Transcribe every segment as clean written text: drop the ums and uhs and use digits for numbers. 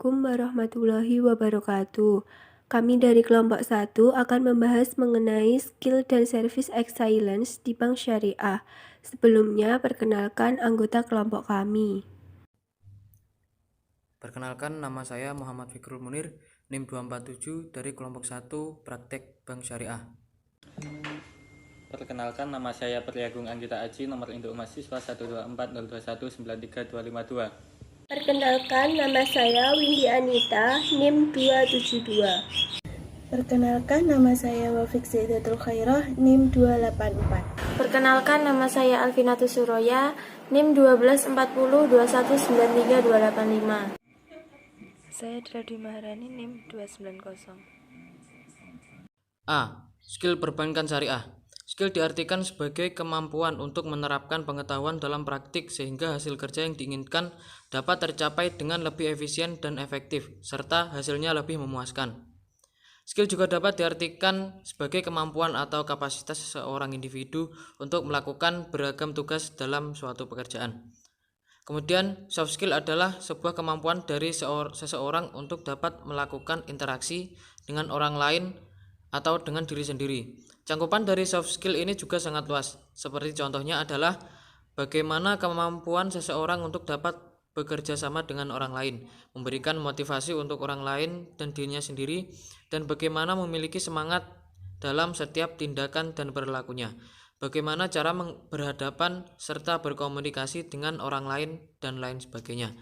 Assalamualaikum warahmatullahi wabarakatuh. Kami dari kelompok 1 akan membahas mengenai skill dan service excellence di Bank Syariah. Sebelumnya, perkenalkan anggota kelompok kami. Perkenalkan, nama saya Muhammad Fikrul Munir, NIM 247 dari kelompok 1 Praktek Bank Syariah. Perkenalkan, nama saya Priagung Anggita Aji, nomor induk mahasiswa 124021932. Perkenalkan, nama saya Windy Anita, NIM 272. Perkenalkan, nama saya Wafik Zaidatul Khairah, NIM 284. Perkenalkan, nama saya Alvinatus Suroya, NIM 124021932855. Saya Dradwi Maharani, NIM 290. A. Skill perbankan syariah. Skill diartikan sebagai kemampuan untuk menerapkan pengetahuan dalam praktik sehingga hasil kerja yang diinginkan dapat tercapai dengan lebih efisien dan efektif, serta hasilnya lebih memuaskan. Skill juga dapat diartikan sebagai kemampuan atau kapasitas seseorang individu untuk melakukan beragam tugas dalam suatu pekerjaan. Kemudian, soft skill adalah sebuah kemampuan dari seseorang untuk dapat melakukan interaksi dengan orang lain atau dengan diri sendiri. Cakupan dari soft skill ini juga sangat luas, seperti contohnya adalah bagaimana kemampuan seseorang untuk dapat bekerja sama dengan orang lain, memberikan motivasi untuk orang lain dan dirinya sendiri, dan bagaimana memiliki semangat dalam setiap tindakan dan perilakunya, bagaimana cara berhadapan serta berkomunikasi dengan orang lain, dan lain sebagainya.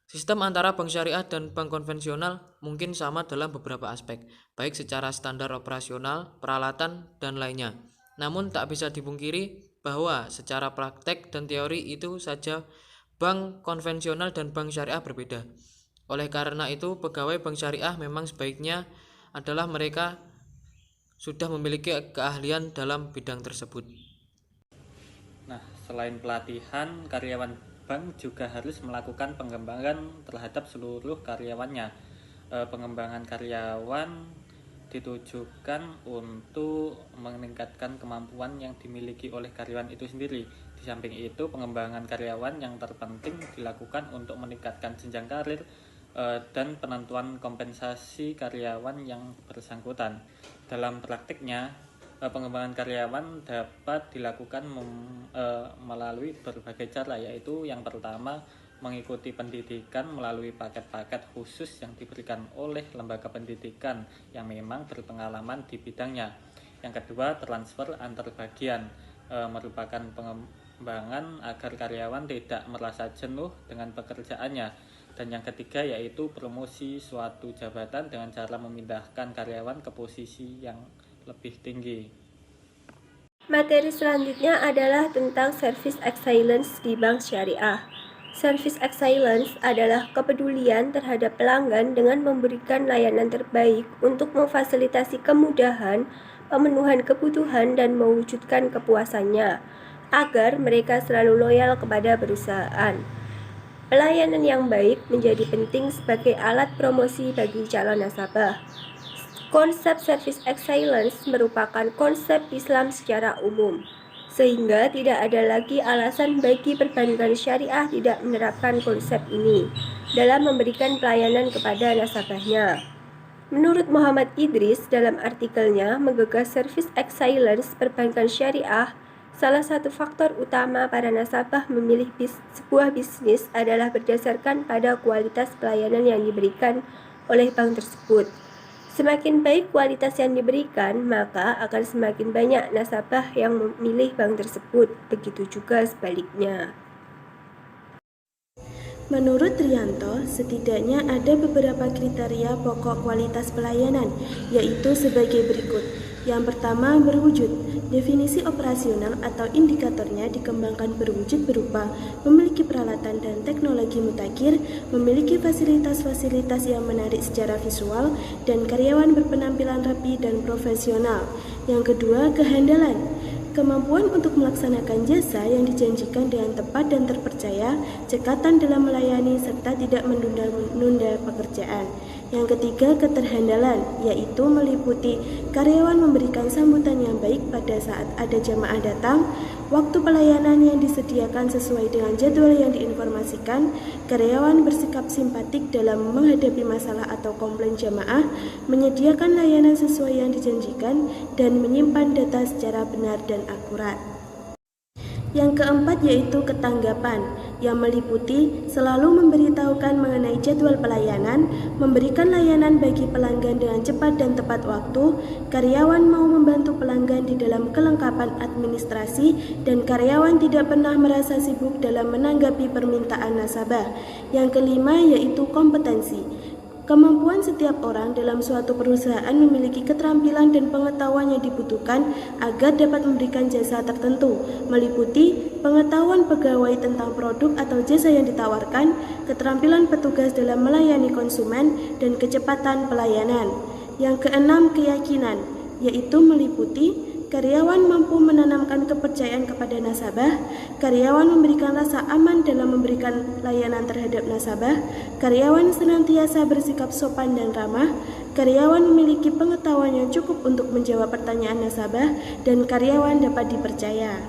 Sistem antara bank syariah dan bank konvensional mungkin sama dalam beberapa aspek, baik secara standar operasional, peralatan, dan lainnya. Namun tak bisa dipungkiri bahwa secara praktek dan teori itu saja bank konvensional dan bank syariah berbeda. Oleh karena itu, pegawai bank syariah memang sebaiknya adalah mereka sudah memiliki keahlian dalam bidang tersebut. Nah, selain pelatihan, karyawan bank juga harus melakukan pengembangan terhadap seluruh karyawannya. Pengembangan karyawan ditujukan untuk meningkatkan kemampuan yang dimiliki oleh karyawan itu sendiri. Di samping itu, pengembangan karyawan yang terpenting dilakukan untuk meningkatkan jenjang karir dan penentuan kompensasi karyawan yang bersangkutan. Dalam praktiknya, pengembangan karyawan dapat dilakukan melalui berbagai cara, yaitu yang pertama mengikuti pendidikan melalui paket-paket khusus yang diberikan oleh lembaga pendidikan yang memang berpengalaman di bidangnya. Yang kedua, transfer antar bagian merupakan pengembangan agar karyawan tidak merasa jenuh dengan pekerjaannya. Dan yang ketiga yaitu promosi suatu jabatan dengan cara memindahkan karyawan ke posisi yang lebih tinggi. Materi selanjutnya adalah tentang service excellence di Bank Syariah. Service excellence adalah kepedulian terhadap pelanggan dengan memberikan layanan terbaik untuk memfasilitasi kemudahan, pemenuhan kebutuhan, dan mewujudkan kepuasannya, agar mereka selalu loyal kepada perusahaan. Pelayanan yang baik menjadi penting sebagai alat promosi bagi calon nasabah. Konsep service excellence merupakan konsep Islam secara umum, sehingga tidak ada lagi alasan bagi perbankan syariah tidak menerapkan konsep ini dalam memberikan pelayanan kepada nasabahnya. Menurut Muhammad Idris dalam artikelnya menggagas service excellence perbankan syariah, salah satu faktor utama para nasabah memilih sebuah bisnis adalah berdasarkan pada kualitas pelayanan yang diberikan oleh bank tersebut. Semakin baik kualitas yang diberikan, maka akan semakin banyak nasabah yang memilih bank tersebut. Begitu juga sebaliknya. Menurut Rianto, setidaknya ada beberapa kriteria pokok kualitas pelayanan, yaitu sebagai berikut. Yang pertama, berwujud. Definisi operasional atau indikatornya dikembangkan berwujud berupa memiliki peralatan dan teknologi mutakhir, memiliki fasilitas-fasilitas yang menarik secara visual, dan karyawan berpenampilan rapi dan profesional. Yang kedua, kehandalan. Kemampuan untuk melaksanakan jasa yang dijanjikan dengan tepat dan terpercaya, cekatan dalam melayani, serta tidak menunda pekerjaan. Yang ketiga, keterhandalan, yaitu meliputi karyawan memberikan sambutan yang baik pada saat ada jamaah datang, waktu pelayanan yang disediakan sesuai dengan jadwal yang diinformasikan, karyawan bersikap simpatik dalam menghadapi masalah atau komplain jamaah, menyediakan layanan sesuai yang dijanjikan, dan menyimpan data secara benar dan akurat. Yang keempat yaitu ketanggapan, yang meliputi selalu memberitahukan mengenai jadwal pelayanan, memberikan layanan bagi pelanggan dengan cepat dan tepat waktu, karyawan mau membantu pelanggan di dalam kelengkapan administrasi, dan karyawan tidak pernah merasa sibuk dalam menanggapi permintaan nasabah. Yang kelima yaitu kompetensi. Kemampuan setiap orang dalam suatu perusahaan memiliki keterampilan dan pengetahuan yang dibutuhkan agar dapat memberikan jasa tertentu, meliputi pengetahuan pegawai tentang produk atau jasa yang ditawarkan, keterampilan petugas dalam melayani konsumen, dan kecepatan pelayanan. Yang keenam, keyakinan, yaitu meliputi karyawan mampu menanamkan kepercayaan kepada nasabah, karyawan memberikan rasa aman dalam memberikan layanan terhadap nasabah, karyawan senantiasa bersikap sopan dan ramah, karyawan memiliki pengetahuan yang cukup untuk menjawab pertanyaan nasabah, dan karyawan dapat dipercaya.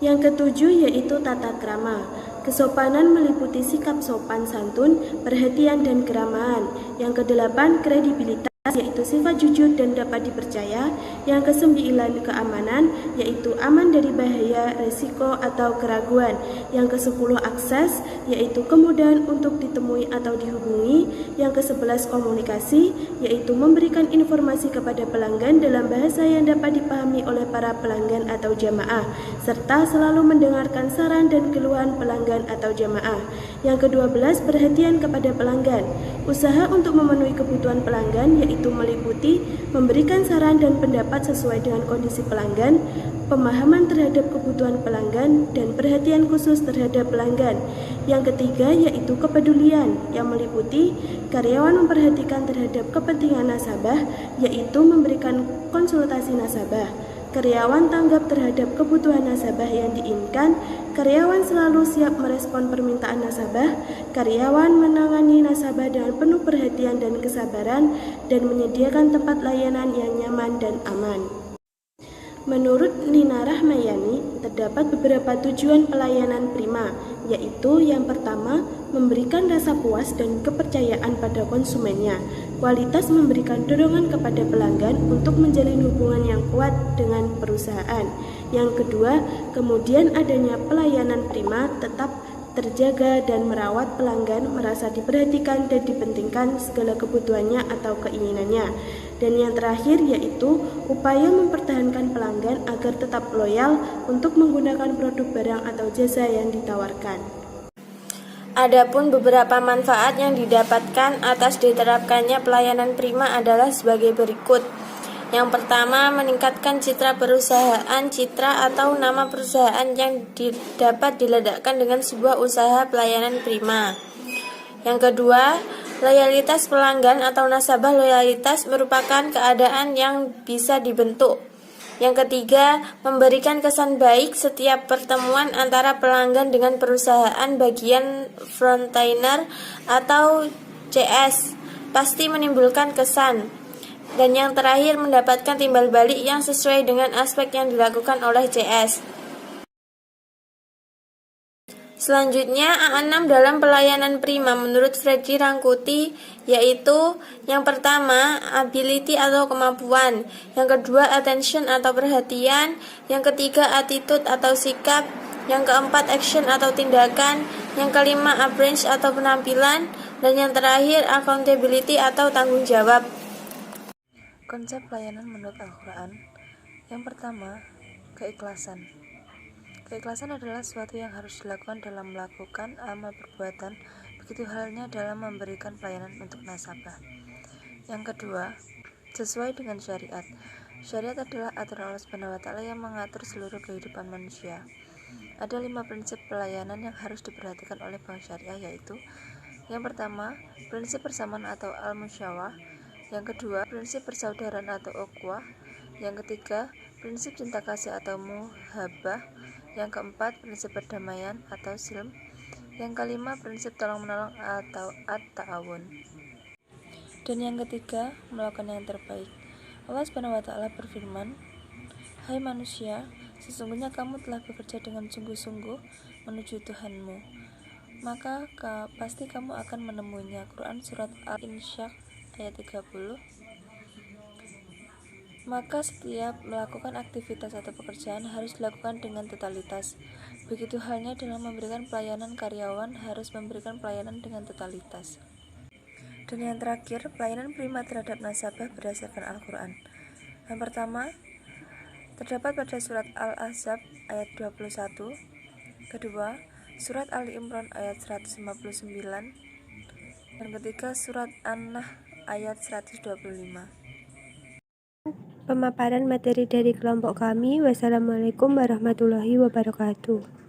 Yang ketujuh yaitu tata krama. Kesopanan meliputi sikap sopan santun, perhatian, dan keramahan. Yang kedelapan, kredibilitas, yaitu sifat jujur dan dapat dipercaya. Yang kesembilan, keamanan, yaitu aman dari bahaya, resiko, atau keraguan. Yang kesepuluh, akses, yaitu kemudahan untuk ditemui atau dihubungi. Yang kesebelas, komunikasi, yaitu memberikan informasi kepada pelanggan dalam bahasa yang dapat dipahami oleh para pelanggan atau jamaah, serta selalu mendengarkan saran dan keluhan pelanggan atau jamaah. Yang ke-12, perhatian kepada pelanggan. Usaha untuk memenuhi kebutuhan pelanggan yaitu meliputi memberikan saran dan pendapat sesuai dengan kondisi pelanggan, pemahaman terhadap kebutuhan pelanggan, dan perhatian khusus terhadap pelanggan. Yang ketiga yaitu kepedulian, yang meliputi karyawan memperhatikan terhadap kepentingan nasabah, yaitu memberikan konsultasi nasabah. Karyawan tanggap terhadap kebutuhan nasabah yang diinginkan, karyawan selalu siap merespon permintaan nasabah, karyawan menangani nasabah dengan penuh perhatian dan kesabaran, dan menyediakan tempat layanan yang nyaman dan aman. Menurut Nina Rahmayani, terdapat beberapa tujuan pelayanan prima, yaitu yang pertama, memberikan rasa puas dan kepercayaan pada konsumennya. Kualitas memberikan dorongan kepada pelanggan untuk menjalin hubungan yang kuat dengan perusahaan. Yang kedua, kemudian adanya pelayanan prima tetap terjaga dan merawat pelanggan merasa diperhatikan dan dipentingkan segala kebutuhannya atau keinginannya. Dan yang terakhir yaitu upaya mempertahankan pelanggan agar tetap loyal untuk menggunakan produk barang atau jasa yang ditawarkan. Adapun beberapa manfaat yang didapatkan atas diterapkannya pelayanan prima adalah sebagai berikut. Yang pertama, meningkatkan citra perusahaan, citra atau nama perusahaan yang dapat diledakkan dengan sebuah usaha pelayanan prima. Yang kedua, loyalitas pelanggan atau nasabah. Loyalitas merupakan keadaan yang bisa dibentuk. Yang ketiga, memberikan kesan baik setiap pertemuan antara pelanggan dengan perusahaan bagian frontliner atau CS pasti menimbulkan kesan. Dan yang terakhir, mendapatkan timbal balik yang sesuai dengan aspek yang dilakukan oleh CS. Selanjutnya, A6 dalam pelayanan prima menurut Freddy Rangkuti yaitu yang pertama, ability atau kemampuan, yang kedua, attention atau perhatian, yang ketiga, attitude atau sikap, yang keempat, action atau tindakan, yang kelima, appearance atau penampilan, dan yang terakhir, accountability atau tanggung jawab. Konsep pelayanan menurut Al-Quran. Yang pertama, keikhlasan. Keikhlasan adalah sesuatu yang harus dilakukan dalam melakukan amal perbuatan, begitu halnya dalam memberikan pelayanan untuk nasabah. Yang kedua, sesuai dengan syariat. Syariat adalah aturan Allah Subhanahu wa Ta'ala yang mengatur seluruh kehidupan manusia. Ada 5 prinsip pelayanan yang harus diperhatikan oleh bank syariah, yaitu yang pertama, prinsip persamaan atau al-musyawah. Yang kedua, prinsip persaudaraan atau ukhuwah. Yang ketiga, prinsip cinta kasih atau muhabah. Yang keempat, prinsip perdamaian atau silm. Yang kelima, prinsip tolong-menolong atau at-ta'awun. Dan yang ketiga, melakukan yang terbaik. Allah Subhanahu wa Ta'ala berfirman, "Hai manusia, Sesungguhnya kamu telah bekerja dengan sungguh-sungguh menuju Tuhanmu, maka pasti kamu akan menemuinya. Quran Surat Al-Insyirah ayat 30. Maka setiap melakukan aktivitas atau pekerjaan harus dilakukan dengan totalitas. Begitu halnya dalam memberikan pelayanan, karyawan harus memberikan pelayanan dengan totalitas. Dan yang terakhir, pelayanan prima terhadap nasabah berdasarkan Al-Quran. Yang pertama, terdapat pada surat Al-Ahzab ayat 21. Kedua, surat Ali Imran ayat 159. Dan ketiga, surat An-Nahl ayat 125. Pemaparan materi dari kelompok kami. Wassalamualaikum warahmatullahi wabarakatuh.